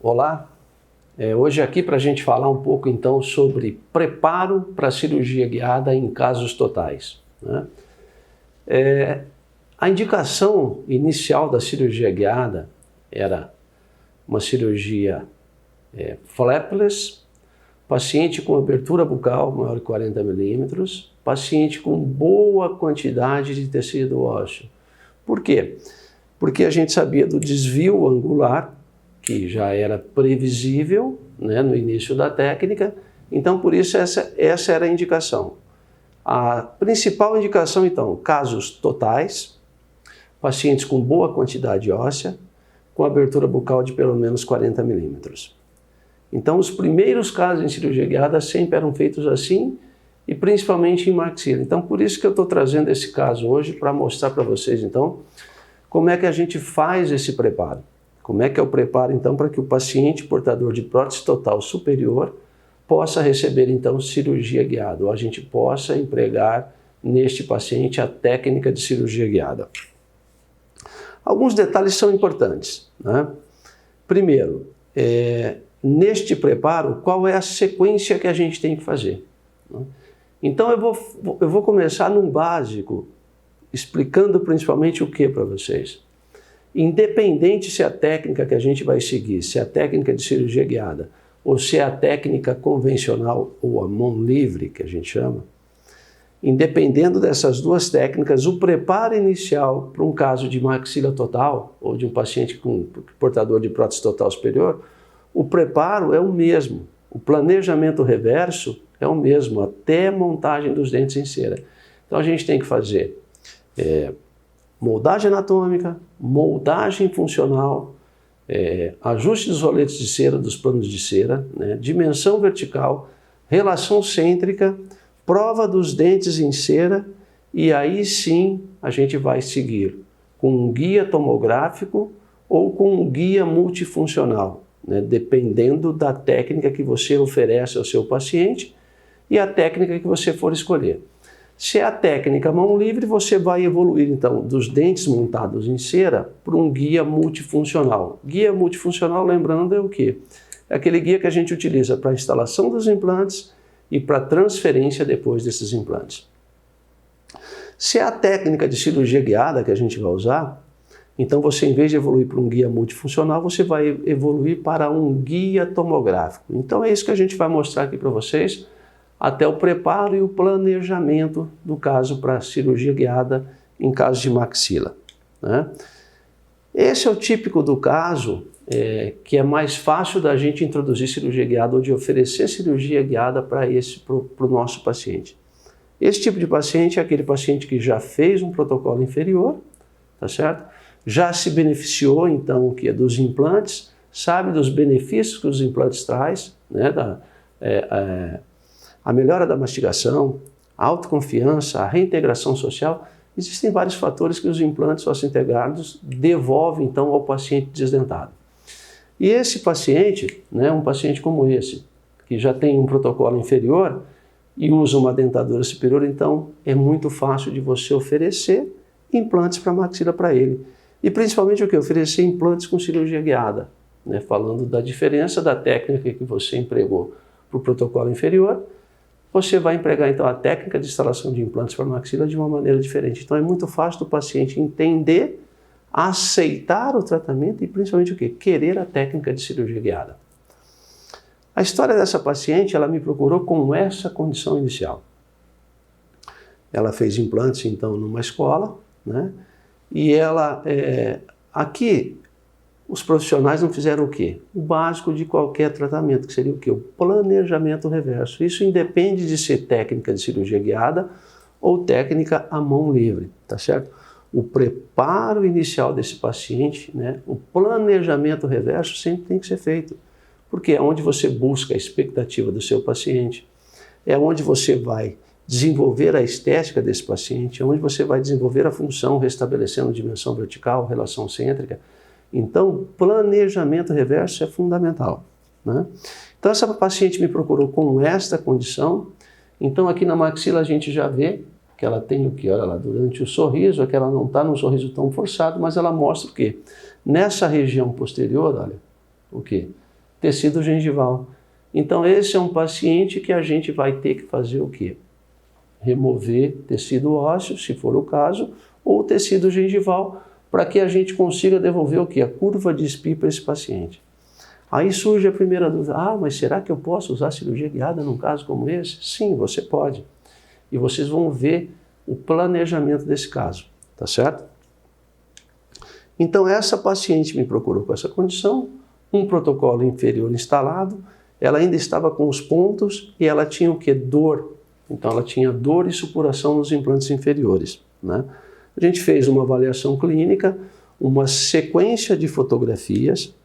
Olá, hoje aqui para a gente falar um pouco então sobre preparo para cirurgia guiada em casos totais, né? A indicação inicial da cirurgia guiada era uma cirurgia flapless, paciente com abertura bucal maior de 40 milímetros, paciente com boa quantidade de tecido ósseo. Por quê? Porque a gente sabia do desvio angular, que já era previsível, né, no início da técnica, então por isso essa era a indicação. A principal indicação então, casos totais, pacientes com boa quantidade óssea, com abertura bucal de pelo menos 40 milímetros. Então os primeiros casos em cirurgia guiada sempre eram feitos assim, e principalmente em maxila. Então por isso que eu estou trazendo esse caso hoje para mostrar para vocês então como é que a gente faz esse preparo. Como é que é o preparo, então, para que o paciente portador de prótese total superior possa receber, então, cirurgia guiada, ou a gente possa empregar neste paciente a técnica de cirurgia guiada. Alguns detalhes são importantes, né? Primeiro, neste preparo, qual é a sequência que a gente tem que fazer, né? Então, eu vou começar num básico, explicando principalmente o que para vocês. Independente se a técnica que a gente vai seguir, se é a técnica de cirurgia guiada, ou se é a técnica convencional, ou a mão livre, que a gente chama, independendo dessas duas técnicas, o preparo inicial para um caso de maxila total, ou de um paciente com portador de prótese total superior, o preparo é o mesmo. O planejamento reverso é o mesmo, até a montagem dos dentes em cera. Então a gente tem que fazer moldagem anatômica, moldagem funcional, ajuste dos roletes de cera, dos planos de cera, né, dimensão vertical, relação cêntrica, prova dos dentes em cera, e aí sim a gente vai seguir com um guia tomográfico ou com um guia multifuncional, né, dependendo da técnica que você oferece ao seu paciente e a técnica que você for escolher. Se é a técnica mão livre, você vai evoluir, então, dos dentes montados em cera para um guia multifuncional. Guia multifuncional, lembrando, é o quê? É aquele guia que a gente utiliza para a instalação dos implantes e para a transferência depois desses implantes. Se é a técnica de cirurgia guiada que a gente vai usar, então você, em vez de evoluir para um guia multifuncional, você vai evoluir para um guia tomográfico. Então é isso que a gente vai mostrar aqui para vocês, até o preparo e o planejamento do caso para cirurgia guiada em casos de maxila, né? Esse é o típico do caso que é mais fácil da gente introduzir cirurgia guiada ou de oferecer cirurgia guiada para o nosso paciente. Esse tipo de paciente é aquele paciente que já fez um protocolo inferior, tá certo? Já se beneficiou, então, dos implantes, sabe dos benefícios que os implantes traz, né? A melhora da mastigação, a autoconfiança, a reintegração social. Existem vários fatores que os implantes ósseo-integrados devolvem, então, ao paciente desdentado. E esse paciente, né, um paciente como esse, que já tem um protocolo inferior e usa uma dentadura superior, então é muito fácil de você oferecer implantes para maxila para ele. E principalmente o que? Oferecer implantes com cirurgia guiada, né, falando da diferença da técnica que você empregou para o protocolo inferior. Você vai empregar, então, a técnica de instalação de implantes para maxila de uma maneira diferente. Então, é muito fácil do paciente entender, aceitar o tratamento e, principalmente, o quê? Querer a técnica de cirurgia guiada. A história dessa paciente, ela me procurou com essa condição inicial. Ela fez implantes, então, numa escola, né? E ela, aqui, os profissionais não fizeram o quê? O básico de qualquer tratamento, que seria o quê? O planejamento reverso. Isso independe de ser técnica de cirurgia guiada ou técnica à mão livre, tá certo? O preparo inicial desse paciente, né, o planejamento reverso sempre tem que ser feito, porque é onde você busca a expectativa do seu paciente, é onde você vai desenvolver a estética desse paciente, é onde você vai desenvolver a função, restabelecendo dimensão vertical, relação cêntrica. Então, planejamento reverso é fundamental, né? Então, essa paciente me procurou com esta condição. Então, aqui na maxila a gente já vê que ela tem o que? Olha lá, durante o sorriso, é que ela não está num sorriso tão forçado, mas ela mostra o quê? Nessa região posterior, olha, o quê? tecido gengival. Então esse é um paciente que a gente vai ter que fazer o quê? Remover tecido ósseo, se for o caso, ou tecido gengival, para que a gente consiga devolver o quê? A curva de SPI para esse paciente. Aí surge a primeira dúvida, mas será que eu posso usar cirurgia guiada num caso como esse? Sim, você pode. E vocês vão ver o planejamento desse caso, tá certo? Então essa paciente me procurou com essa condição, um protocolo inferior instalado, ela ainda estava com os pontos e ela tinha o quê? Dor. Então ela tinha dor e supuração nos implantes inferiores, né? A gente fez uma avaliação clínica, uma sequência de fotografias,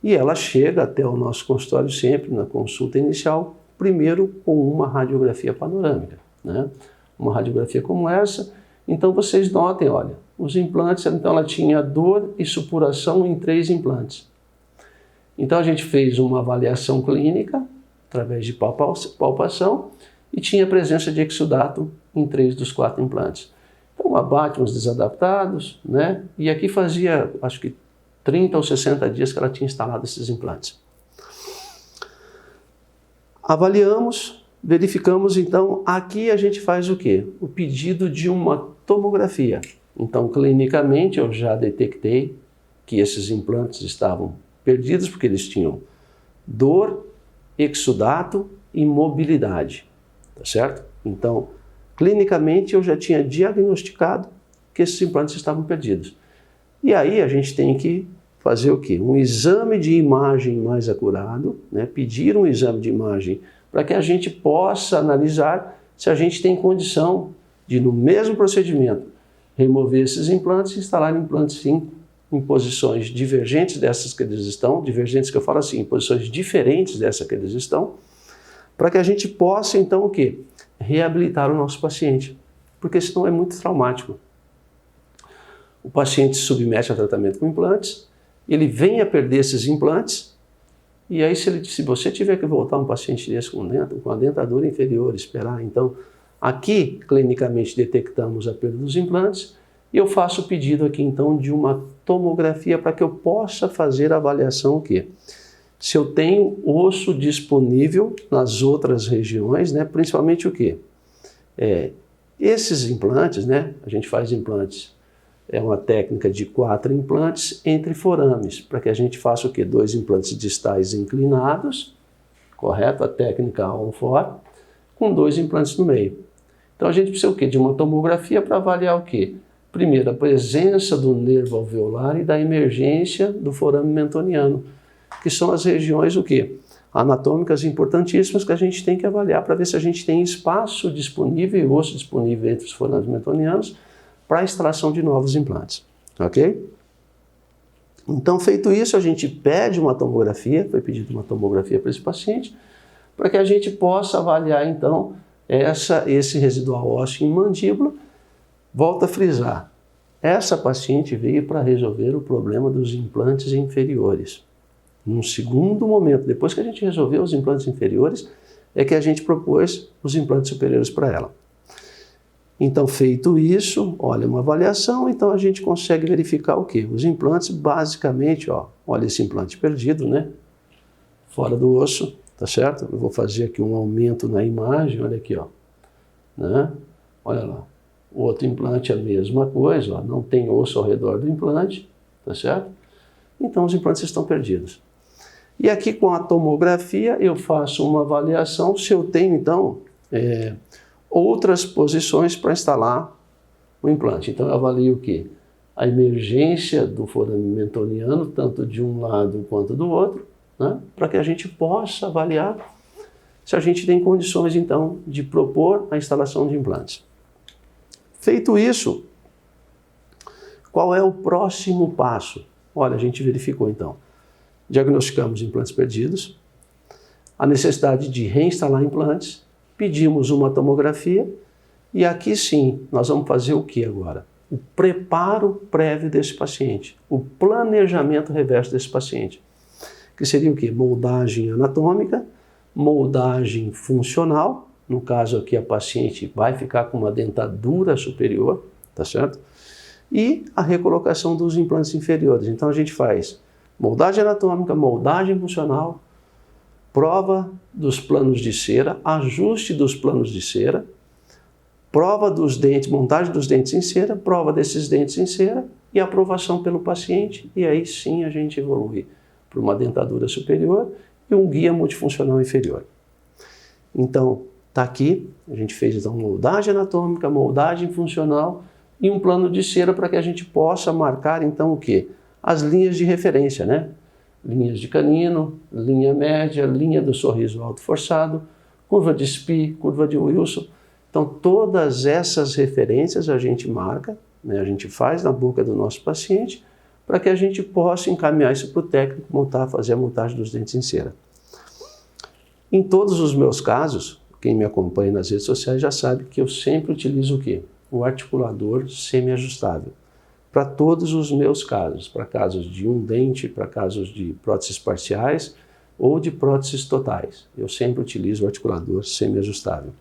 e ela chega até o nosso consultório sempre, na consulta inicial, primeiro com uma radiografia panorâmica, né? Uma radiografia como essa. Então vocês notem, olha, os implantes, então ela tinha dor e supuração em 3 implantes. Então a gente fez uma avaliação clínica, através de palpação, e tinha presença de exudato em 3 dos 4 implantes. Então abate uns desadaptados, né? E aqui fazia, acho que 30 ou 60 dias que ela tinha instalado esses implantes. Avaliamos, verificamos, então, aqui a gente faz o quê? O pedido de uma tomografia. Então, clinicamente, eu já detectei que esses implantes estavam perdidos, porque eles tinham dor, exudato e mobilidade, tá certo? Então, clinicamente, eu já tinha diagnosticado que esses implantes estavam perdidos. E aí a gente tem que fazer o quê? Um exame de imagem mais acurado, né? Pedir um exame de imagem para que a gente possa analisar se a gente tem condição de, no mesmo procedimento, remover esses implantes e instalar implantes 5 em posições divergentes dessas que eles estão, divergentes que eu falo assim, em posições diferentes dessa que eles estão, para que a gente possa então o quê? Reabilitar o nosso paciente, porque senão é muito traumático. O paciente se submete a tratamento com implantes, ele vem a perder esses implantes, e aí se você tiver que voltar um paciente desse com a dentadura inferior, esperar, então, aqui clinicamente detectamos a perda dos implantes, e eu faço o pedido aqui então de uma tomografia para que eu possa fazer a avaliação o quê? Se eu tenho osso disponível nas outras regiões, né, principalmente o quê? Esses implantes, né, a gente faz implantes, é uma técnica de 4 implantes entre forames, para que a gente faça o quê? 2 implantes distais inclinados, correto? A técnica on-for, com 2 implantes no meio. Então a gente precisa o quê? De uma tomografia para avaliar o quê? Primeiro, a presença do nervo alveolar e da emergência do forame mentoniano, que são as regiões o quê? Anatômicas importantíssimas que a gente tem que avaliar para ver se a gente tem espaço disponível e osso disponível entre os forames mentonianos para a instalação de novos implantes, ok? Então, feito isso, a gente pede uma tomografia, foi pedido uma tomografia para esse paciente, para que a gente possa avaliar, então, esse residual ósseo em mandíbula. Volto a frisar, essa paciente veio para resolver o problema dos implantes inferiores. Num segundo momento, depois que a gente resolveu os implantes inferiores, é que a gente propôs os implantes superiores para ela. Então, feito isso, olha, uma avaliação, então a gente consegue verificar o quê? Os implantes, basicamente, olha esse implante perdido, né? Fora do osso, tá certo? Eu vou fazer aqui um aumento na imagem, olha aqui, né? Olha lá. O outro implante é a mesma coisa, não tem osso ao redor do implante, tá certo? Então, os implantes estão perdidos. E aqui, com a tomografia, eu faço uma avaliação se eu tenho, então, outras posições para instalar o implante. Então eu avalio o quê? A emergência do forame mentoniano, tanto de um lado quanto do outro, né? Para que a gente possa avaliar se a gente tem condições, então, de propor a instalação de implantes. Feito isso, qual é o próximo passo? Olha, a gente verificou, então, diagnosticamos implantes perdidos, a necessidade de reinstalar implantes, pedimos uma tomografia e aqui sim, nós vamos fazer o que agora? O preparo prévio desse paciente, o planejamento reverso desse paciente, que seria o quê? Moldagem anatômica, moldagem funcional, no caso aqui a paciente vai ficar com uma dentadura superior, tá certo? E a recolocação dos implantes inferiores. Então a gente faz Moldagem anatômica, moldagem funcional, prova dos planos de cera, ajuste dos planos de cera, prova dos dentes, montagem dos dentes em cera, prova desses dentes em cera e aprovação pelo paciente, e aí sim a gente evolui para uma dentadura superior e um guia multifuncional inferior. Então, está aqui, a gente fez então moldagem anatômica, moldagem funcional e um plano de cera para que a gente possa marcar então o quê? As linhas de referência, né? Linhas de canino, linha média, linha do sorriso alto forçado, curva de Spee, curva de Wilson. Então, todas essas referências a gente marca, né? A gente faz na boca do nosso paciente para que a gente possa encaminhar isso para o técnico fazer a montagem dos dentes em cera. Em todos os meus casos, quem me acompanha nas redes sociais já sabe que eu sempre utilizo o quê? O articulador semi-ajustável. Para todos os meus casos, para casos de um dente, para casos de próteses parciais ou de próteses totais. Eu sempre utilizo o articulador semi-ajustável.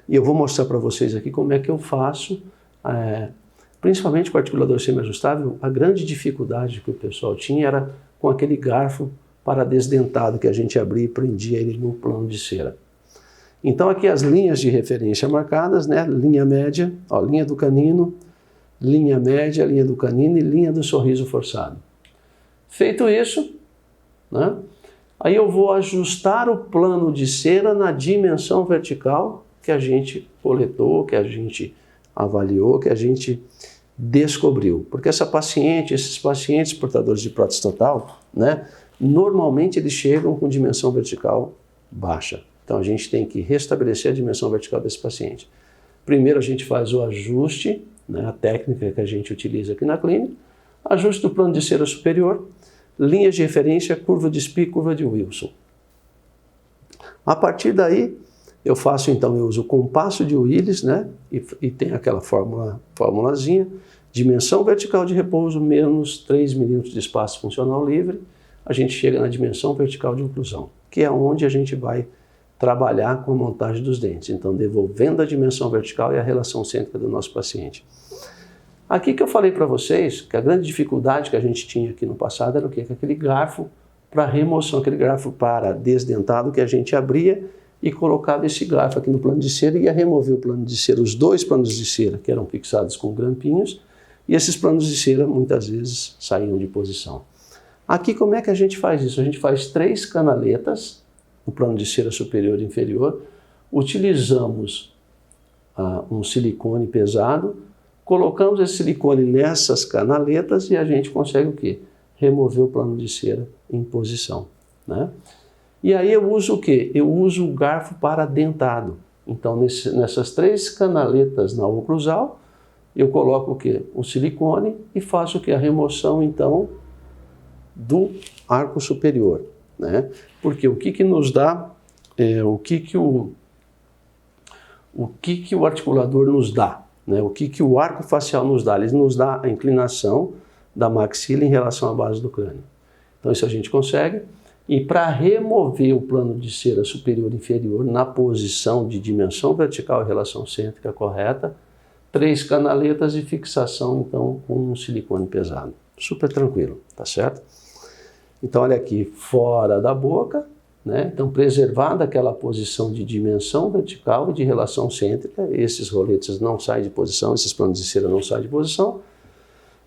E eu vou mostrar para vocês aqui como é que eu faço, principalmente com o articulador semi-ajustável, a grande dificuldade que o pessoal tinha era com aquele garfo paradesdentado que a gente abria e prendia ele no plano de cera. Então aqui as linhas de referência marcadas, né? Linha média, ó, linha do canino, linha média, linha do canino e linha do sorriso forçado. Feito isso, né? Aí eu vou ajustar o plano de cera na dimensão vertical que a gente coletou, que a gente avaliou, que a gente descobriu. Porque esses pacientes portadores de prótese total, né, normalmente eles chegam com dimensão vertical baixa. Então a gente tem que restabelecer a dimensão vertical desse paciente. Primeiro a gente faz o ajuste, né, a técnica que a gente utiliza aqui na clínica, ajuste do plano de cera superior, linhas de referência, curva de Spee, curva de Wilson. A partir daí, eu uso o compasso de Willis, né, e tem aquela formulazinha, dimensão vertical de repouso menos 3 milímetros de espaço funcional livre, a gente chega na dimensão vertical de oclusão, que é onde a gente vai trabalhar com a montagem dos dentes. Então, devolvendo a dimensão vertical e a relação cêntrica do nosso paciente. Aqui que eu falei para vocês que a grande dificuldade que a gente tinha aqui no passado era o quê? Aquele garfo para remoção, aquele garfo para desdentado que a gente abria e colocava esse garfo aqui no plano de cera e ia remover o plano de cera, os dois planos de cera que eram fixados com grampinhos, e esses planos de cera muitas vezes saíam de posição. Aqui como é que a gente faz isso? A gente faz 3 canaletas, no plano de cera superior e inferior, utilizamos um silicone pesado, colocamos esse silicone nessas canaletas e a gente consegue o quê? Remover o plano de cera em posição, né? E aí eu uso o quê? Eu uso o garfo paradentado. Então nessas 3 canaletas na oclusal, eu coloco o quê? O silicone e faço o quê? A remoção então do arco superior, né? Porque o que nos dá, o que o articulador nos dá, né? O que o arco facial nos dá? Ele nos dá a inclinação da maxila em relação à base do crânio. Então isso a gente consegue. E para remover o plano de cera superior e inferior na posição de dimensão vertical e relação cêntrica correta, 3 canaletas e fixação então com um silicone pesado. Super tranquilo, tá certo? Então olha aqui, fora da boca, né? Então preservada aquela posição de dimensão vertical e de relação cêntrica, esses roletes não saem de posição, esses planos de cera não saem de posição.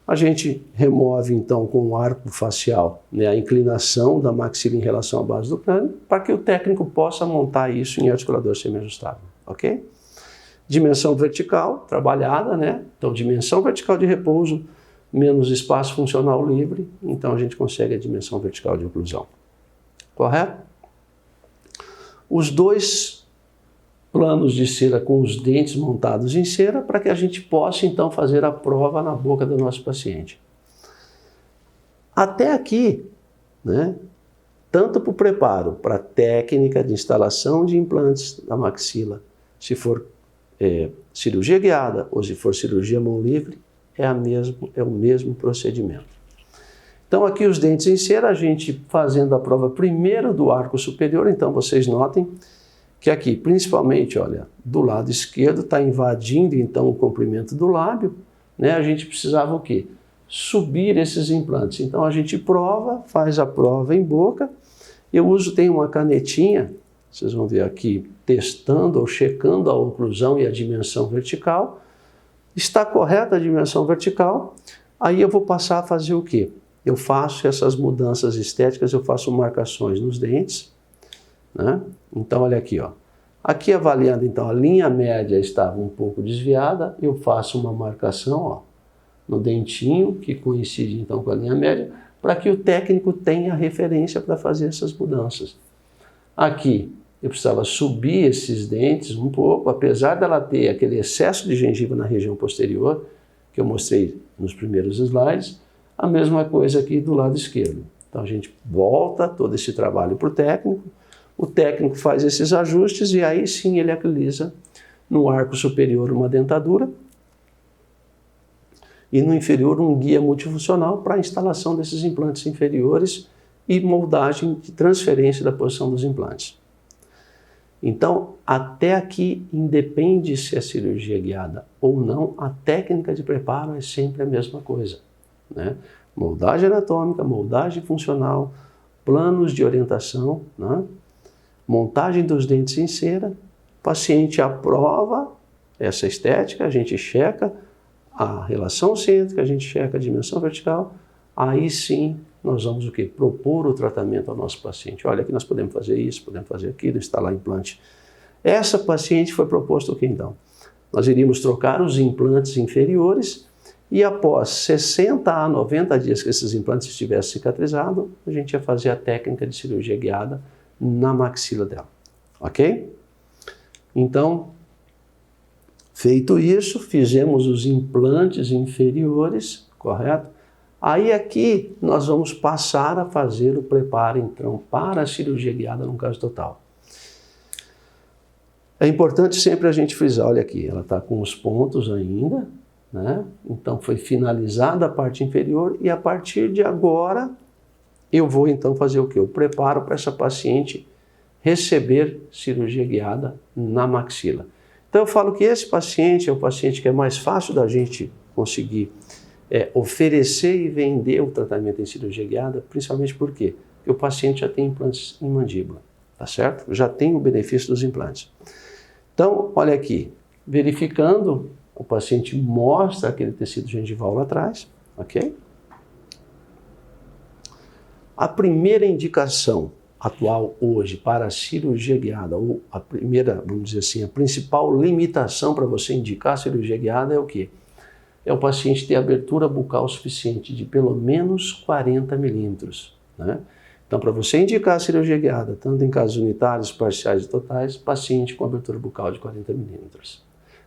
A gente remove então com o arco facial, né, a inclinação da maxila em relação à base do crânio, para que o técnico possa montar isso em articulador semi-ajustável, ok? Dimensão vertical trabalhada, né? Então dimensão vertical de repouso menos espaço funcional livre, então a gente consegue a dimensão vertical de oclusão. Correto? Os 2 planos de cera com os dentes montados em cera para que a gente possa então fazer a prova na boca do nosso paciente. Até aqui, né, tanto para o preparo, para a técnica de instalação de implantes da maxila, se for cirurgia guiada ou se for cirurgia mão livre, é o mesmo procedimento. Então aqui os dentes em cera, a gente fazendo a prova primeiro do arco superior, então vocês notem que aqui, principalmente, olha, do lado esquerdo está invadindo então o comprimento do lábio, né? A gente precisava o quê? subir esses implantes. Então a gente prova, faz a prova em boca. Tem uma canetinha, vocês vão ver aqui, testando ou checando a oclusão e a dimensão vertical. Está correta a dimensão vertical, aí eu vou passar a fazer o quê? Eu faço essas mudanças estéticas, eu faço marcações nos dentes, né? Então olha aqui, ó. Aqui avaliando então a linha média estava um pouco desviada, eu faço uma marcação, ó, no dentinho, que coincide então com a linha média, para que o técnico tenha referência para fazer essas mudanças. Aqui eu precisava subir esses dentes um pouco, apesar dela ter aquele excesso de gengiva na região posterior, que eu mostrei nos primeiros slides, a mesma coisa aqui do lado esquerdo. Então a gente volta todo esse trabalho para o técnico faz esses ajustes e aí sim ele acriliza no arco superior uma dentadura e no inferior um guia multifuncional para a instalação desses implantes inferiores e moldagem de transferência da posição dos implantes. Então, até aqui, independe se é cirurgia guiada ou não, a técnica de preparo é sempre a mesma coisa, né? Moldagem anatômica, moldagem funcional, planos de orientação, né? Montagem dos dentes em cera, o paciente aprova essa estética, a gente checa a relação cêntrica, a gente checa a dimensão vertical, aí sim nós vamos o quê? Propor o tratamento ao nosso paciente. Olha, aqui nós podemos fazer isso, podemos fazer aquilo, instalar implante. Essa paciente foi proposto o quê então? Nós iríamos trocar os implantes inferiores e após 60 a 90 dias que esses implantes estivessem cicatrizados, a gente ia fazer a técnica de cirurgia guiada na maxila dela, ok? Então, feito isso, fizemos os implantes inferiores, correto? Aí aqui nós vamos passar a fazer o preparo, então, para a cirurgia guiada no caso total. É importante sempre a gente frisar, olha aqui, ela está com os pontos ainda, né? Então foi finalizada a parte inferior e a partir de agora eu vou então fazer o quê? Eu preparo para essa paciente receber cirurgia guiada na maxila. Então eu falo que esse paciente é o paciente que é mais fácil da gente conseguir oferecer e vender o tratamento em cirurgia guiada, principalmente por quê? Porque o paciente já tem implantes em mandíbula, tá certo? Já tem o benefício dos implantes. Então, olha aqui, verificando, o paciente mostra aquele tecido gengival lá atrás, ok? A primeira indicação atual hoje para a cirurgia guiada, ou a primeira, vamos dizer assim, a principal limitação para você indicar a cirurgia guiada é o quê? É o paciente ter abertura bucal suficiente de pelo menos 40 milímetros, né? Então, para você indicar a cirurgia guiada, tanto em casos unitários, parciais e totais, paciente com abertura bucal de 40 milímetros.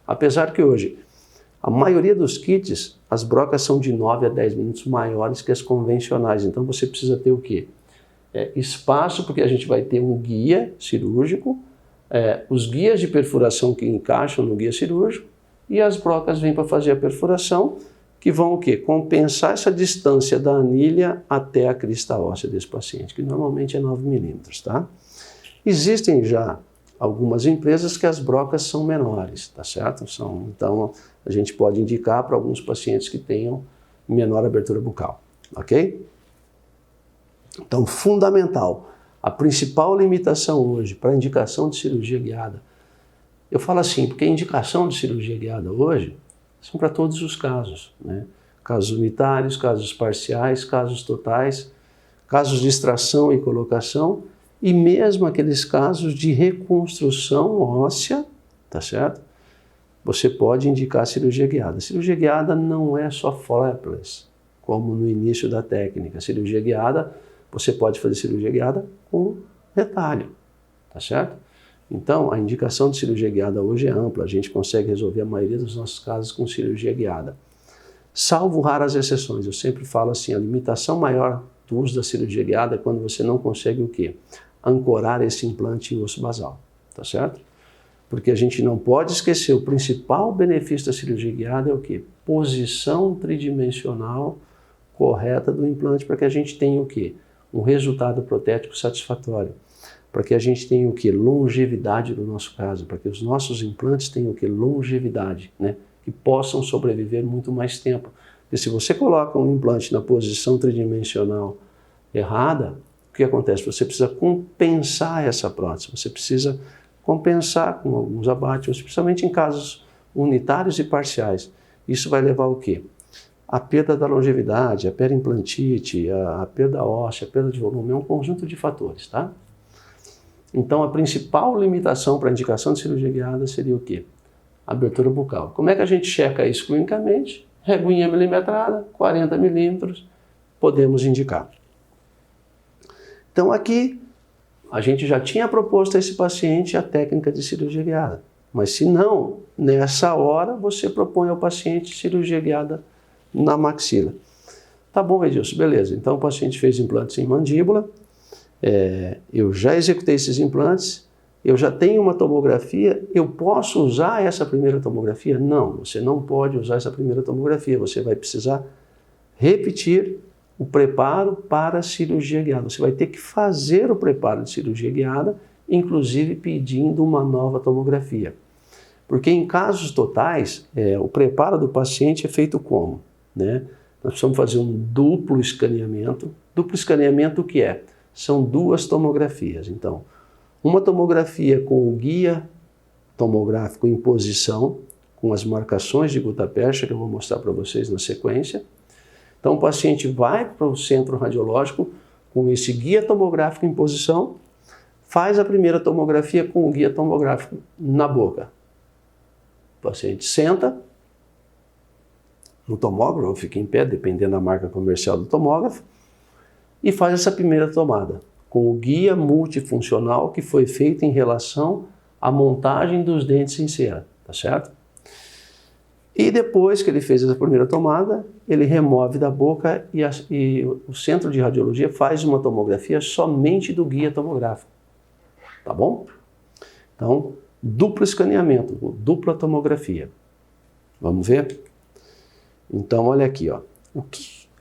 Apesar que hoje, a maioria dos kits, as brocas são de 9 a 10 milímetros maiores que as convencionais. Então, você precisa ter o quê? Espaço, porque a gente vai ter um guia cirúrgico, os guias de perfuração que encaixam no guia cirúrgico, e as brocas vêm para fazer a perfuração, que vão o quê? Compensar essa distância da anilha até a crista óssea desse paciente, que normalmente é 9 milímetros, tá? Existem já algumas empresas que as brocas são menores, tá certo? Então, a gente pode indicar para alguns pacientes que tenham menor abertura bucal, ok? Então, fundamental, a principal limitação hoje para a indicação de cirurgia guiada, eu falo assim, porque a indicação de cirurgia guiada hoje são para todos os casos, né? Casos unitários, casos parciais, casos totais, casos de extração e colocação e mesmo aqueles casos de reconstrução óssea, tá certo? Você pode indicar cirurgia guiada. Cirurgia guiada não é só flapless, como no início da técnica. Cirurgia guiada, você pode fazer cirurgia guiada com retalho, tá certo? Então, a indicação de cirurgia guiada hoje é ampla, a gente consegue resolver a maioria dos nossos casos com cirurgia guiada. Salvo raras exceções, eu sempre falo assim, a limitação maior do uso da cirurgia guiada é quando você não consegue o quê? Ancorar esse implante em osso basal, tá certo? Porque a gente não pode esquecer, o principal benefício da cirurgia guiada é o quê? Posição tridimensional correta do implante para que a gente tenha o quê? Um resultado protético satisfatório. Para que a gente tenha o que? Longevidade no nosso caso, para que os nossos implantes tenham o que? Longevidade, né? Que possam sobreviver muito mais tempo. Porque se você coloca um implante na posição tridimensional errada, o que acontece? Você precisa compensar essa prótese, você precisa compensar com alguns abates, principalmente em casos unitários e parciais. Isso vai levar ao quê? A perda da longevidade, a periimplantite, a perda óssea, a perda de volume, é um conjunto de fatores, tá? Então, a principal limitação para a indicação de cirurgia guiada seria o quê? Abertura bucal. Como é que a gente checa isso clinicamente? Reguinha milimetrada, 40 milímetros, podemos indicar. Então, aqui, a gente já tinha proposto a esse paciente a técnica de cirurgia guiada. Mas se não, nessa hora, você propõe ao paciente cirurgia guiada na maxila. Tá bom, Edilson, beleza. Então, o paciente fez implantes em mandíbula, eu já executei esses implantes, eu já tenho uma tomografia, eu posso usar essa primeira tomografia? Não, você não pode usar essa primeira tomografia, você vai precisar repetir o preparo para a cirurgia guiada. Você vai ter que fazer o preparo de cirurgia guiada, inclusive pedindo uma nova tomografia. Porque em casos totais, o preparo do paciente é feito como? Nós precisamos fazer um duplo escaneamento. Duplo escaneamento o que é? São duas tomografias. Então, uma tomografia com o guia tomográfico em posição, com as marcações de gutta-percha, que eu vou mostrar para vocês na sequência. Então, o paciente vai para o centro radiológico com esse guia tomográfico em posição, faz a primeira tomografia com o guia tomográfico na boca. O paciente senta no tomógrafo, ou fica em pé, dependendo da marca comercial do tomógrafo, e faz essa primeira tomada, com o guia multifuncional que foi feito em relação à montagem dos dentes em cera, tá certo? E depois que ele fez essa primeira tomada, ele remove da boca e o centro de radiologia faz uma tomografia somente do guia tomográfico, tá bom? Então, duplo escaneamento, dupla tomografia. Vamos ver? Então, olha aqui, ó.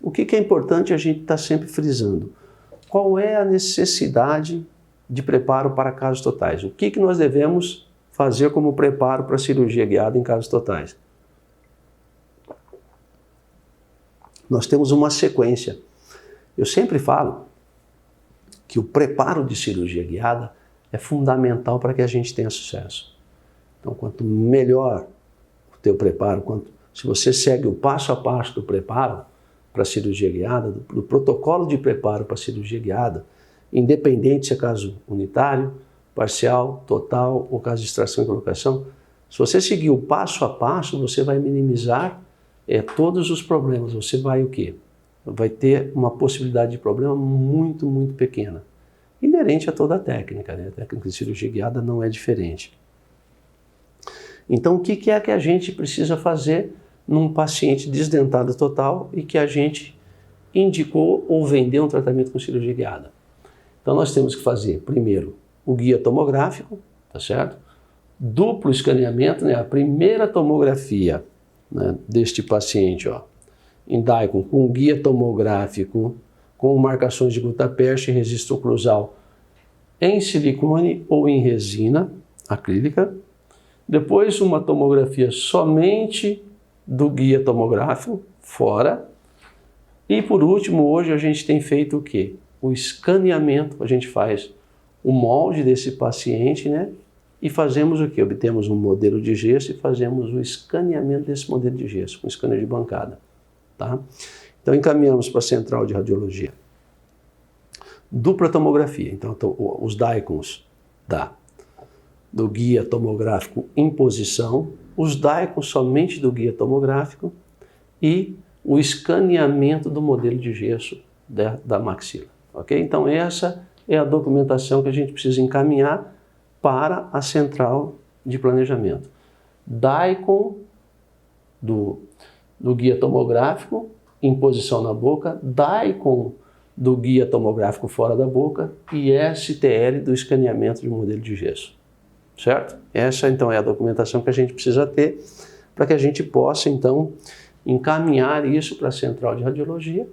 O que é importante a gente estar sempre frisando? Qual é a necessidade de preparo para casos totais? O que nós devemos fazer como preparo para a cirurgia guiada em casos totais? Nós temos uma sequência. Eu sempre falo que o preparo de cirurgia guiada é fundamental para que a gente tenha sucesso. Então, quanto melhor o teu preparo, se você segue o passo a passo do preparo para a cirurgia guiada, do protocolo de preparo para a cirurgia guiada, independente se é caso unitário, parcial, total ou caso de extração e colocação, se você seguir o passo a passo, você vai minimizar todos os problemas. Você vai o quê? Vai ter uma possibilidade de problema muito, muito pequena. Inerente a toda a técnica, né? A técnica de cirurgia guiada não é diferente. Então, o que é que a gente precisa fazer num paciente desdentado total e que a gente indicou ou vendeu um tratamento com cirurgia guiada? Então, nós temos que fazer, primeiro, o guia tomográfico, tá certo? Duplo escaneamento, né? A primeira tomografia, né, deste paciente, ó, em Daikon, com guia tomográfico, com marcações de gutta-percha e registro oclusal em silicone ou em resina acrílica. Depois, uma tomografia somente do guia tomográfico, fora. E por último, hoje a gente tem feito o quê? O escaneamento, a gente faz o molde desse paciente, né? E fazemos o quê? Obtemos um modelo de gesso e fazemos o escaneamento desse modelo de gesso, com scanner de bancada, tá? Então, encaminhamos para a central de radiologia. Dupla tomografia. Então, os Daikons do guia tomográfico em posição, os Daikons somente do guia tomográfico e o escaneamento do modelo de gesso da maxila. Ok? Então, essa é a documentação que a gente precisa encaminhar para a central de planejamento. Daikon do guia tomográfico em posição na boca, Daikon do guia tomográfico fora da boca e STL do escaneamento de modelo de gesso. Certo? Essa, então, é a documentação que a gente precisa ter para que a gente possa, então, encaminhar isso para a central de radiologia,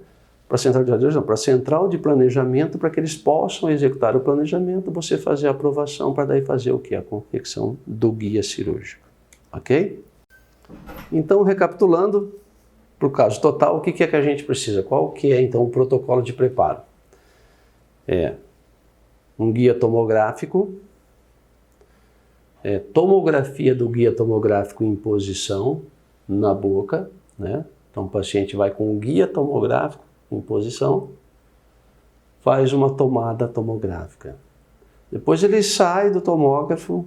para a central de planejamento, para que eles possam executar o planejamento, você fazer a aprovação para daí fazer o quê? A confecção do guia cirúrgico. Ok? Então, recapitulando, para o caso total, o que é que a gente precisa? Qual que é, então, o protocolo de preparo? É um guia tomográfico, tomografia do guia tomográfico em posição na boca, né? Então o paciente vai com o guia tomográfico em posição, faz uma tomada tomográfica. Depois ele sai do tomógrafo,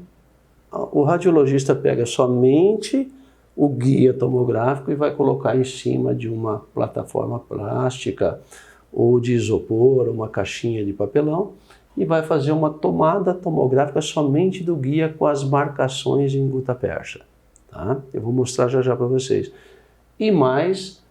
o radiologista pega somente o guia tomográfico e vai colocar em cima de uma plataforma plástica ou de isopor, uma caixinha de papelão, e vai fazer uma tomada tomográfica somente do guia com as marcações em gutta-percha. Tá? Eu vou mostrar já para vocês. E mais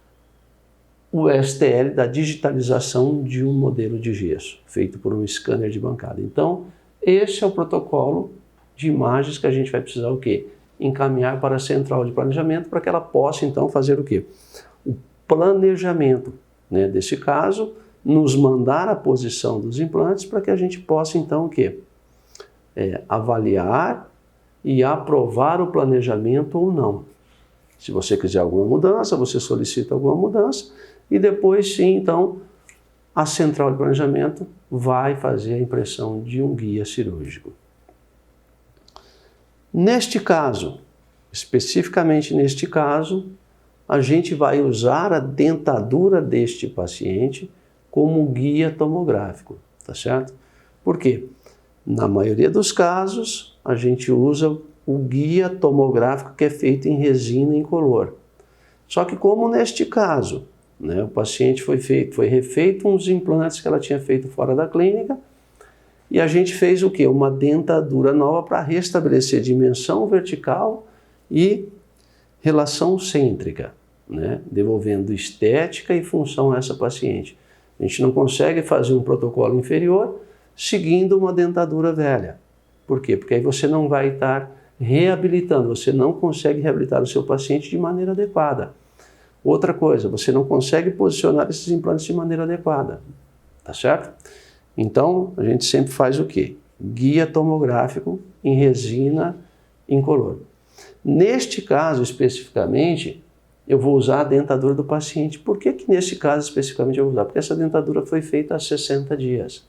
o STL da digitalização de um modelo de gesso, feito por um scanner de bancada. Então, esse é o protocolo de imagens que a gente vai precisar o quê? Encaminhar para a central de planejamento para que ela possa, então, fazer o quê? O planejamento, né, desse caso, nos mandar a posição dos implantes para que a gente possa, então, o quê? Avaliar e aprovar o planejamento ou não. Se você quiser alguma mudança, você solicita alguma mudança e depois, sim, então, a central de planejamento vai fazer a impressão de um guia cirúrgico. Neste caso, especificamente neste caso, a gente vai usar a dentadura deste paciente como guia tomográfico, tá certo? Por quê? Na maioria dos casos, a gente usa o guia tomográfico que é feito em resina incolor. Só que como neste caso, né, o paciente foi refeito uns implantes que ela tinha feito fora da clínica e a gente fez o quê? Uma dentadura nova para restabelecer dimensão vertical e relação cêntrica, né, devolvendo estética e função a essa paciente. A gente não consegue fazer um protocolo inferior seguindo uma dentadura velha. Por quê? Porque aí você não vai estar reabilitando, você não consegue reabilitar o seu paciente de maneira adequada. Outra coisa, você não consegue posicionar esses implantes de maneira adequada, tá certo? Então, a gente sempre faz o quê? Guia tomográfico em resina incolor. Neste caso, especificamente, eu vou usar a dentadura do paciente. Por que nesse caso, especificamente, eu vou usar? Porque essa dentadura foi feita há 60 dias.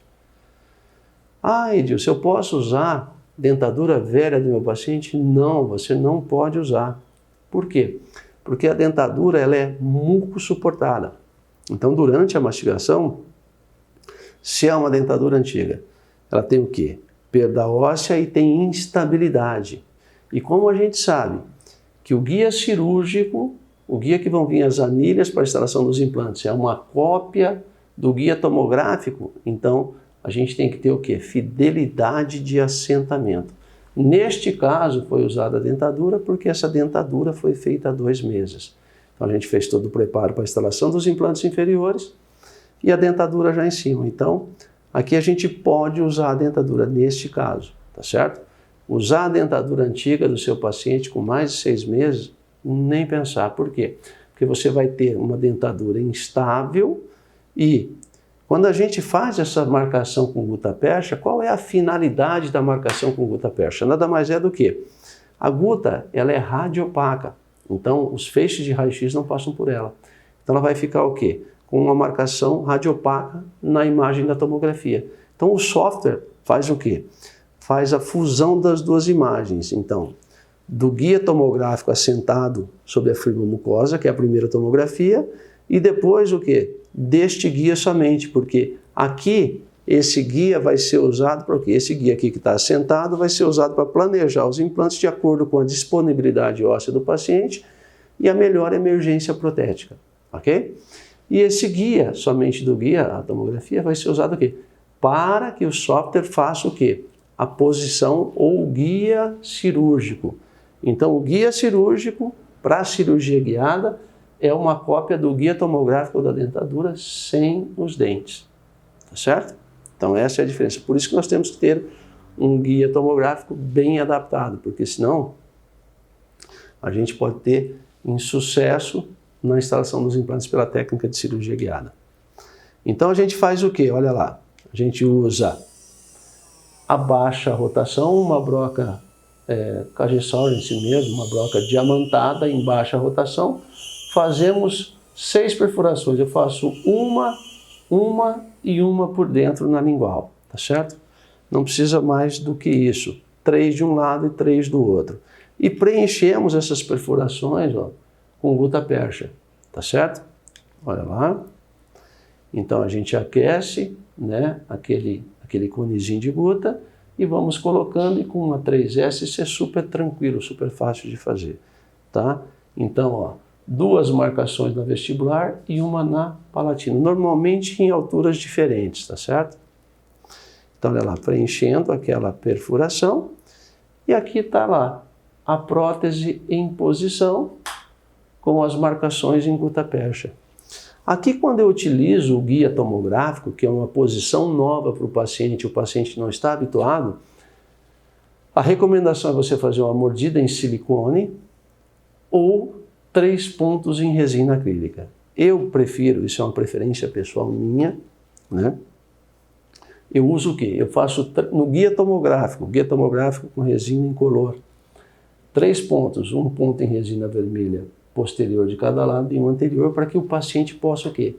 Ah, Edilson, eu posso usar dentadura velha do meu paciente? Não, você não pode usar. Por quê? Porque a dentadura ela é muco-suportada. Então, durante a mastigação, se é uma dentadura antiga, ela tem o quê? Perda óssea e tem instabilidade. E como a gente sabe que o guia cirúrgico, o guia que vão vir as anilhas para a instalação dos implantes, é uma cópia do guia tomográfico, então a gente tem que ter o quê? Fidelidade de assentamento. Neste caso foi usada a dentadura porque essa dentadura foi feita há 2 meses. Então a gente fez todo o preparo para a instalação dos implantes inferiores e a dentadura já em cima. Então aqui a gente pode usar a dentadura neste caso, tá certo? Usar a dentadura antiga do seu paciente com mais de 6 meses, nem pensar. Por quê? Porque você vai ter uma dentadura instável e quando a gente faz essa marcação com gutta-percha, qual é a finalidade da marcação com gutta-percha? Nada mais é do que a guta, ela é radiopaca, então os feixes de raio-x não passam por ela. Então ela vai ficar o quê? Com uma marcação radiopaca na imagem da tomografia. Então o software faz o quê? Faz a fusão das duas imagens. Então, do guia tomográfico assentado sobre a fibromucosa, que é a primeira tomografia, e depois o quê? Deste guia somente, porque aqui esse guia vai ser usado para o quê? Esse guia aqui que está assentado vai ser usado para planejar os implantes de acordo com a disponibilidade óssea do paciente e a melhor emergência protética, ok? E esse guia, somente do guia, a tomografia, vai ser usado aqui para que o software faça o quê? A posição ou o guia cirúrgico. Então, o guia cirúrgico para a cirurgia guiada é uma cópia do guia tomográfico da dentadura sem os dentes, tá certo? Então essa é a diferença. Por isso que nós temos que ter um guia tomográfico bem adaptado, porque senão a gente pode ter insucesso na instalação dos implantes pela técnica de cirurgia guiada. Então a gente faz o quê? Olha lá, a gente usa a baixa rotação, uma broca Cagesauer em si mesmo, uma broca diamantada em baixa rotação. Fazemos 6 perfurações, eu faço uma e uma por dentro na lingual, tá certo? Não precisa mais do que isso. 3 de um lado e 3 do outro. E preenchemos essas perfurações, ó, com gutapercha, tá certo? Olha lá. Então a gente aquece, né, aquele conezinho de guta e vamos colocando, e com uma 3S isso é super tranquilo, super fácil de fazer, tá? Então, ó, 2 marcações na vestibular e uma na palatina, normalmente em alturas diferentes, tá certo? Então, olha lá, preenchendo aquela perfuração, e aqui está lá a prótese em posição com as marcações em gutapercha. Aqui, quando eu utilizo o guia tomográfico, que é uma posição nova para o paciente não está habituado, a recomendação é você fazer uma mordida em silicone ou 3 pontos em resina acrílica. Eu prefiro, isso é uma preferência pessoal minha, né? Eu uso o quê? Eu faço no guia tomográfico com resina incolor. 3 pontos, um ponto em resina vermelha posterior de cada lado e um anterior, para que o paciente possa o quê?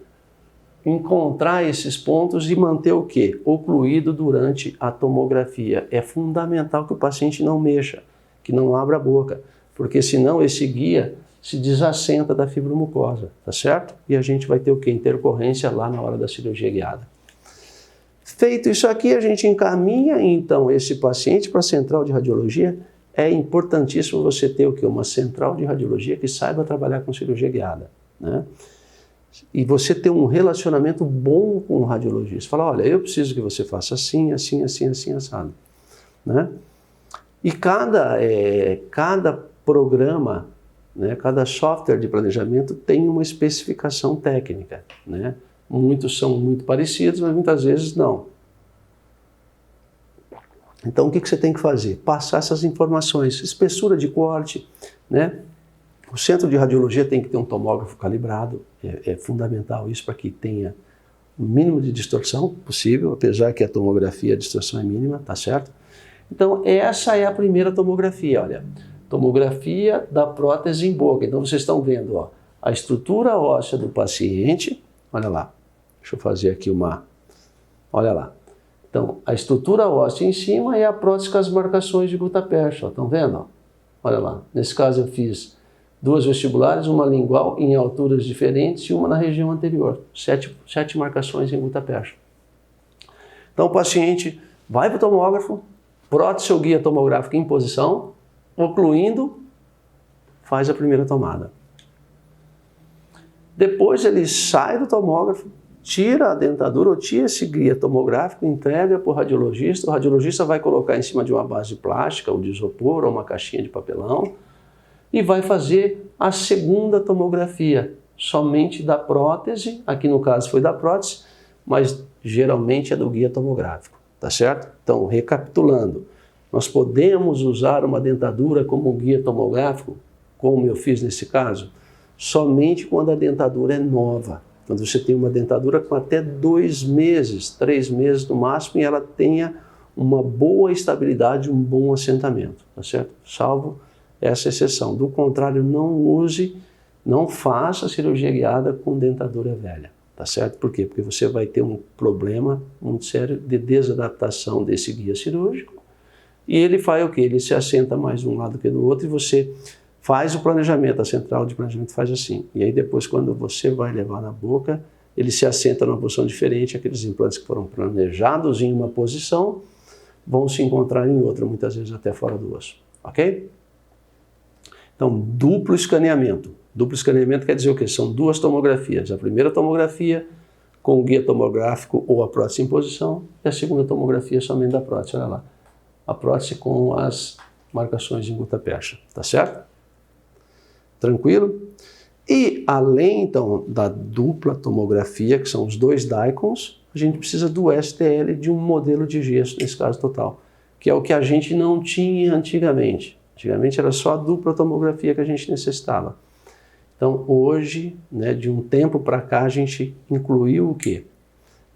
Encontrar esses pontos e manter o quê? Ocluído durante a tomografia. É fundamental que o paciente não mexa, que não abra a boca, porque senão esse guia se desassenta da fibromucosa, tá certo? E a gente vai ter o quê? Intercorrência lá na hora da cirurgia guiada. Feito isso aqui, a gente encaminha então esse paciente para a central de radiologia. É importantíssimo você ter o quê? Uma central de radiologia que saiba trabalhar com cirurgia guiada, né? E você ter um relacionamento bom com o radiologista. Fala, olha, eu preciso que você faça assim, assim, assim, assim, assado, né? E cada programa, né, cada software de planejamento tem uma especificação técnica, né? Muitos são muito parecidos, mas muitas vezes não. Então, o que você tem que fazer? Passar essas informações, espessura de corte, né? O centro de radiologia tem que ter um tomógrafo calibrado, é fundamental isso para que tenha o mínimo de distorção possível, apesar que a tomografia, a distorção é mínima, tá certo? Então, essa é a primeira tomografia, olha, tomografia da prótese em boca. Então, vocês estão vendo, ó, a estrutura óssea do paciente, olha lá, deixa eu fazer aqui olha lá. Então, a estrutura óssea em cima e a prótese com as marcações de gutapercha, estão vendo? Ó? Olha lá, nesse caso eu fiz 2 vestibulares, uma lingual em alturas diferentes e uma na região anterior. 7 marcações em gutapercha. Então o paciente vai para o tomógrafo, prótese ou guia tomográfico em posição, ocluindo, faz a primeira tomada. Depois ele sai do tomógrafo, tira a dentadura ou tira esse guia tomográfico, entrega para o radiologista vai colocar em cima de uma base plástica, ou de isopor, ou uma caixinha de papelão, e vai fazer a segunda tomografia, somente da prótese, aqui no caso foi da prótese, mas geralmente é do guia tomográfico, tá certo? Então, recapitulando, nós podemos usar uma dentadura como guia tomográfico, como eu fiz nesse caso, somente quando a dentadura é nova. Quando você tem uma dentadura com até 2 meses, 3 meses no máximo, e ela tenha uma boa estabilidade, um bom assentamento, tá certo? Salvo essa exceção. Do contrário, não faça cirurgia guiada com dentadura velha, tá certo? Por quê? Porque você vai ter um problema muito sério de desadaptação desse guia cirúrgico, e ele faz o quê? Ele se assenta mais de um lado que do outro, e você faz o planejamento, a central de planejamento faz assim. E aí depois, quando você vai levar na boca, ele se assenta numa posição diferente, aqueles implantes que foram planejados em uma posição vão se encontrar em outra, muitas vezes até fora do osso, ok? Então, duplo escaneamento. Duplo escaneamento quer dizer o quê? São 2 tomografias. A primeira tomografia com o guia tomográfico ou a prótese em posição, e a segunda tomografia somente da prótese, olha lá. A prótese com as marcações em gutapercha, tá certo? Tranquilo? E além, então, da dupla tomografia, que são os 2 DICOMs, a gente precisa do STL de um modelo de gesso, nesse caso total, que é o que a gente não tinha antigamente. Antigamente era só a dupla tomografia que a gente necessitava. Então, hoje, né, de um tempo para cá, a gente incluiu o quê?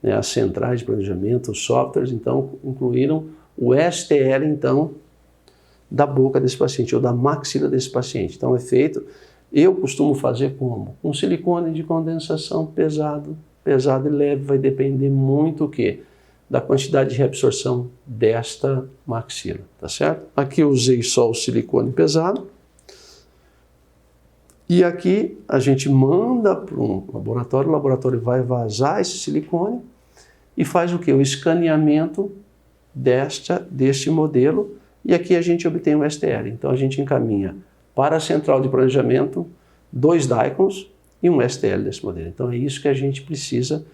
Né, as centrais de planejamento, os softwares, então, incluíram o STL, então, da boca desse paciente, ou da maxila desse paciente. Então, é feito Eu costumo fazer como? Um silicone de condensação pesado e leve, vai depender muito o quê? Da quantidade de reabsorção desta maxila, tá certo? Aqui eu usei só o silicone pesado. E aqui a gente manda para um laboratório, o laboratório vai vazar esse silicone e faz o quê? O escaneamento deste modelo, e aqui a gente obtém um STL. Então a gente encaminha para a central de planejamento 2 DICOMs e um STL desse modelo. Então é isso que a gente precisa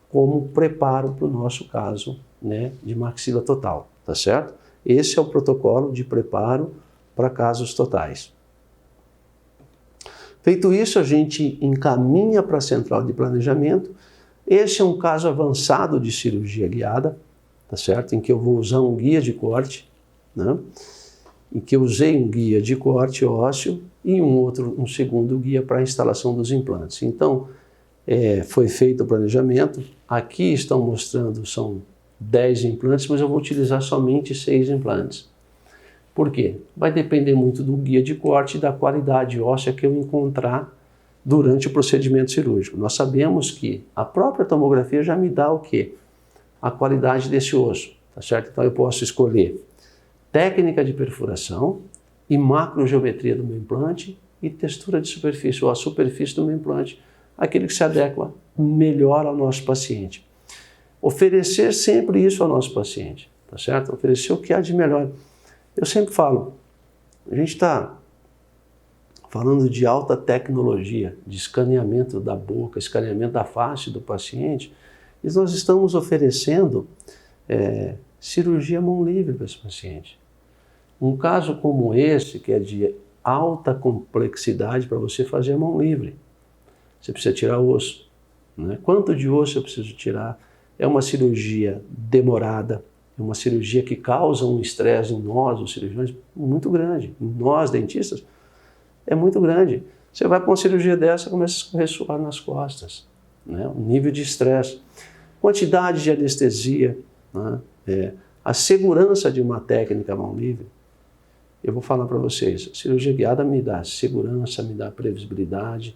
como preparo para o nosso caso, né, de maxila total, tá certo? Esse é o protocolo de preparo para casos totais. Feito isso, a gente encaminha para a central de planejamento. Esse é um caso avançado de cirurgia guiada, tá certo? Em que eu vou usar um guia de corte, né? Em que eu usei um guia de corte ósseo e um segundo guia para a instalação dos implantes. Então, foi feito o planejamento. Aqui estão mostrando, são 10 implantes, mas eu vou utilizar somente 6 implantes. Por quê? Vai depender muito do guia de corte e da qualidade óssea que eu encontrar durante o procedimento cirúrgico. Nós sabemos que a própria tomografia já me dá o quê? A qualidade desse osso, tá certo? Então eu posso escolher técnica de perfuração e macrogeometria do meu implante e textura de superfície, ou a superfície do meu implante, aquele que se adequa melhor ao nosso paciente. Oferecer sempre isso ao nosso paciente, tá certo? Oferecer o que há de melhor. Eu sempre falo, a gente está falando de alta tecnologia, de escaneamento da boca, escaneamento da face do paciente, e nós estamos oferecendo cirurgia mão livre para esse paciente. Um caso como esse, que é de alta complexidade para você fazer a mão livre, você precisa tirar osso, né? Quanto de osso eu preciso tirar? É uma cirurgia demorada, é uma cirurgia que causa um estresse em nós, os cirurgiões, muito grande. Em nós, dentistas, é muito grande. Você vai para uma cirurgia dessa e começa a escorrer suor nas costas, né? Um nível de estresse. Quantidade de anestesia, né? A segurança de uma técnica mão livre. Eu vou falar para vocês, a cirurgia guiada me dá segurança, me dá previsibilidade,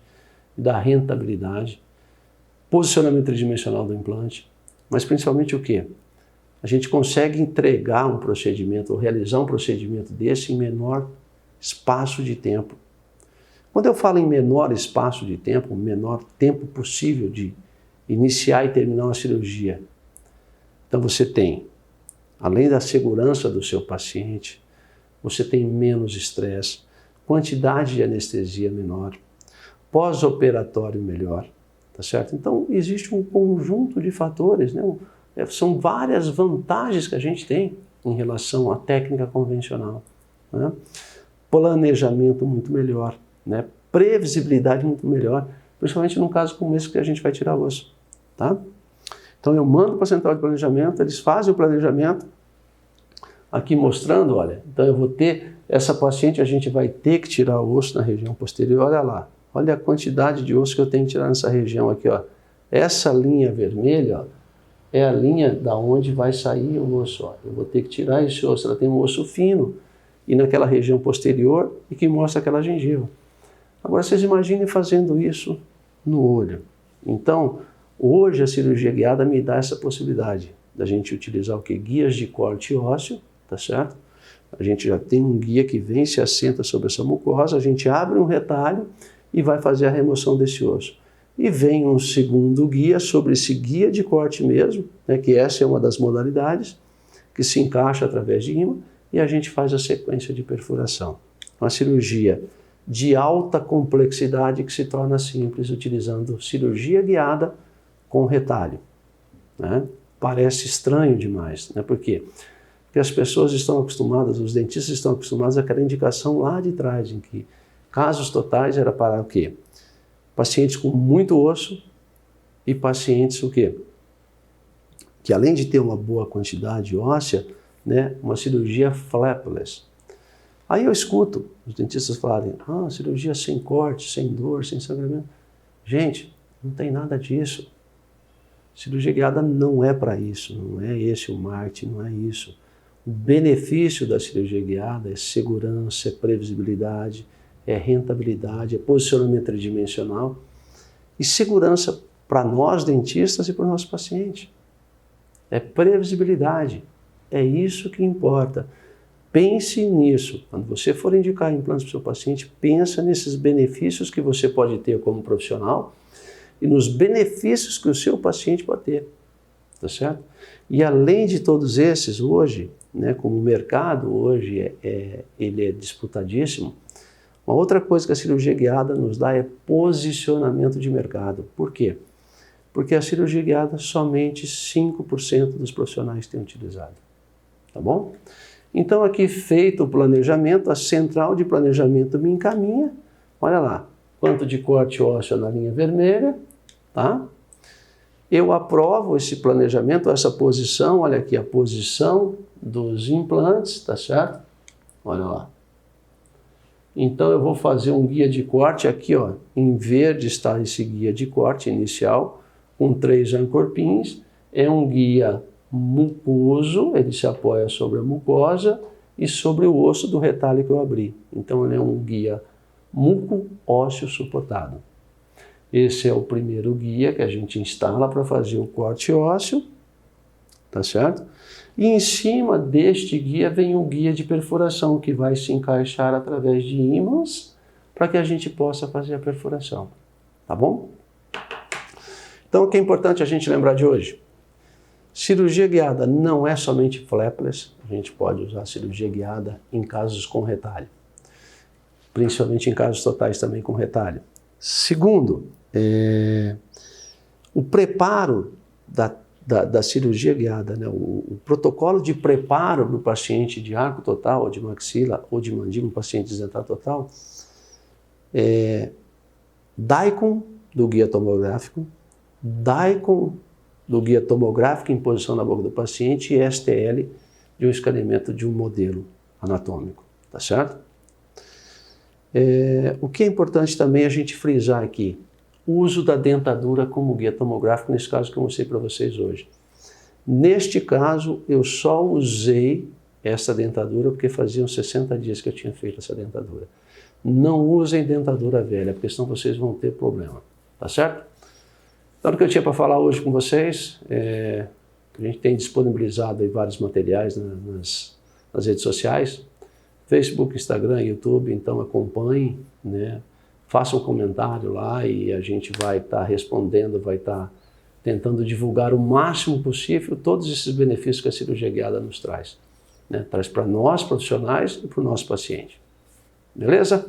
me dá rentabilidade, posicionamento tridimensional do implante, mas principalmente o quê? A gente consegue entregar um procedimento, ou realizar um procedimento desse em menor espaço de tempo. Quando eu falo em menor espaço de tempo, menor tempo possível de iniciar e terminar uma cirurgia, então você tem, além da segurança do seu paciente, você tem menos estresse, quantidade de anestesia menor, pós-operatório melhor, tá certo? Então existe um conjunto de fatores, né? São várias vantagens que a gente tem em relação à técnica convencional, né? Planejamento muito melhor, né? Previsibilidade muito melhor, principalmente num caso como esse que a gente vai tirar osso, tá? Então eu mando para a central de planejamento, eles fazem o planejamento, aqui mostrando, olha, então eu vou ter, essa paciente a gente vai ter que tirar o osso na região posterior, olha lá, olha a quantidade de osso que eu tenho que tirar nessa região aqui, ó. Essa linha vermelha, ó, é a linha da onde vai sair o osso, ó. Eu vou ter que tirar esse osso, ela tem um osso fino, e naquela região posterior, e que mostra aquela gengiva. Agora vocês imaginem fazendo isso no olho. Então, hoje a cirurgia guiada me dá essa possibilidade da gente utilizar o quê? Guias de corte ósseo, tá certo? A gente já tem um guia que vem, se assenta sobre essa mucosa, a gente abre um retalho e vai fazer a remoção desse osso. E vem um segundo guia sobre esse guia de corte mesmo, né, que essa é uma das modalidades, que se encaixa através de ímã, e a gente faz a sequência de perfuração. Uma cirurgia de alta complexidade que se torna simples utilizando cirurgia guiada com retalho, né? Parece estranho demais, né? Por quê? Porque as pessoas estão acostumadas, os dentistas estão acostumados àquela indicação lá de trás, em que casos totais era para o quê? Pacientes com muito osso e pacientes o quê? Que além de ter uma boa quantidade óssea, né, uma cirurgia flapless. Aí eu escuto os dentistas falarem, cirurgia sem corte, sem dor, sem sangramento. Gente, não tem nada disso. Cirurgia guiada não é para isso, não é esse o marketing, não é isso. O benefício da cirurgia guiada é segurança, é previsibilidade, é rentabilidade, é posicionamento tridimensional e segurança para nós dentistas e para o nosso paciente. É previsibilidade, é isso que importa. Pense nisso. Quando você for indicar implantes para o seu paciente, pensa nesses benefícios que você pode ter como profissional e nos benefícios que o seu paciente pode ter, tá certo? E além de todos esses, hoje, né, como o mercado hoje ele é disputadíssimo, uma outra coisa que a cirurgia guiada nos dá é posicionamento de mercado. Por quê? Porque a cirurgia guiada somente 5% dos profissionais têm utilizado, tá bom? Então aqui feito o planejamento, a central de planejamento me encaminha, olha lá, quanto de corte ósseo na linha vermelha, tá? Eu aprovo esse planejamento, essa posição, olha aqui a posição dos implantes, tá certo? Olha lá. Então eu vou fazer um guia de corte aqui, ó, em verde está esse guia de corte inicial, com 3 ancorpins, é um guia mucoso, ele se apoia sobre a mucosa e sobre o osso do retalho que eu abri. Então ele é um guia muco-ósseo suportado. Esse é o primeiro guia que a gente instala para fazer o corte ósseo, tá certo? E em cima deste guia vem o guia de perfuração, que vai se encaixar através de ímãs para que a gente possa fazer a perfuração, tá bom? Então o que é importante a gente lembrar de hoje? Cirurgia guiada não é somente flapless, a gente pode usar cirurgia guiada em casos com retalho, principalmente em casos totais também com retalho. Segundo, o preparo da cirurgia guiada, né? O protocolo de preparo do paciente de arco total, ou de maxila, ou de mandíbula, paciente desdentado total, DICOM do guia tomográfico, DICOM do guia tomográfico em posição na boca do paciente e STL de um escaneamento de um modelo anatômico, tá certo? O que é importante também a gente frisar aqui, o uso da dentadura como guia tomográfico, nesse caso que eu mostrei para vocês hoje. Neste caso, eu só usei essa dentadura porque faziam 60 dias que eu tinha feito essa dentadura. Não usem dentadura velha, porque senão vocês vão ter problema, tá certo? Então, o que eu tinha para falar hoje com vocês, a gente tem disponibilizado aí vários materiais nas redes sociais, Facebook, Instagram, YouTube, então acompanhem, né? Façam um comentário lá e a gente vai estar respondendo, vai estar tentando divulgar o máximo possível todos esses benefícios que a cirurgia guiada nos traz, né? Traz para nós profissionais e para o nosso paciente. Beleza?